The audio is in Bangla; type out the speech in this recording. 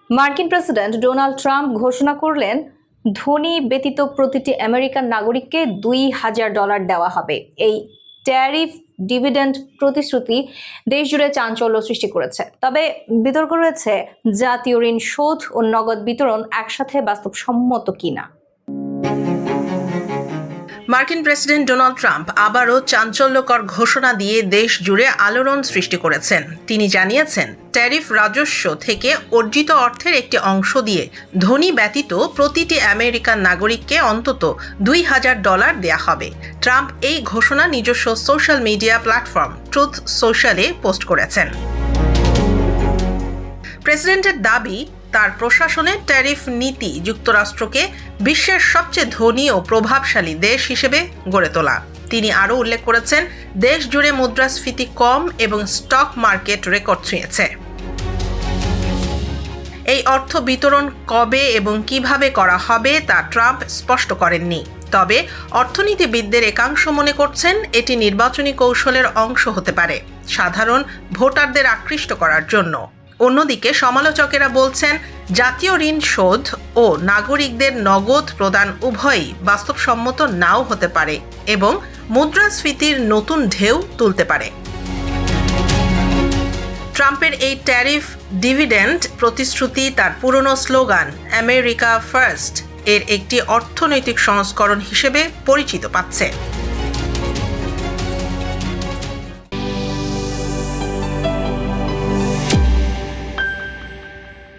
মার্কিন প্রেসিডেন্ট ডোনাল্ড ট্রাম্প ঘোষণা করলেন ধনী ব্যতীত প্রতিটি আমেরিকান নাগরিককে $2,000 দেওয়া হবে। এই ট্যারিফ ডিভিডেন্ড প্রতিশ্রুতি দেশজুড়ে চাঞ্চল্য সৃষ্টি করেছে। তবে বিতর্ক রয়েছে জাতীয় ঋণ শোধ ও নগদ বিতরণ একসাথে বাস্তবসম্মত কিনা। মার্কিন প্রেসিডেন্ট ডোনাল্ড ট্রাম্প আবারও চাঞ্চল্যকর ঘোষণা দিয়ে দেশ জুড়ে আলোড়ন সৃষ্টি করেছেন। তিনি জানিয়েছেন, ট্যারিফ রাজস্ব থেকে অর্জিত অর্থের একটি অংশ দিয়ে ধনী ব্যতীত প্রতিটি আমেরিকান নাগরিককে অন্তত $2,000 দেয়া হবে। ট্রাম্প এই ঘোষণা নিজস্ব সোশ্যাল মিডিয়া প্ল্যাটফর্ম ট্রুথ সোশ্যালে পোস্ট করেছেন। প্রেসিডেন্টের দাবি, তার প্রশাসনের ট্যারিফ নীতি যুক্তরাষ্ট্রকে বিশ্বের সবচেয়ে ধনী ও প্রভাবশালী দেশ হিসেবে গড়ে তোলা। তিনি আরও উল্লেখ করেছেন, দেশ জুড়ে মুদ্রাস্ফীতি কম এবং স্টক মার্কেট রেকর্ড ছুঁয়েছে। এই অর্থ বিতরণ কবে এবং কিভাবে করা হবে তা ট্রাম্প স্পষ্ট করেননি। তবে অর্থনীতিবিদদের একাংশ মনে করছেন এটি নির্বাচনী কৌশলের অংশ হতে পারে, সাধারণ ভোটারদের আকৃষ্ট করার জন্য। অন্যদিকে সমালোচকেরা বলছেন, জাতীয় ঋণ শোধ ও নাগরিকদের নগদ প্রদান উভয়ই বাস্তবসম্মত নাও হতে পারে এবং মুদ্রাস্ফীতির নতুন ঢেউ তুলতে পারে। ট্রাম্পের এই ট্যারিফ ডিভিডেন্ড প্রতিশ্রুতি তার পুরনো স্লোগান আমেরিকা ফার্স্ট এর একটি অর্থনৈতিক সংস্করণ হিসেবে পরিচিত পাচ্ছে।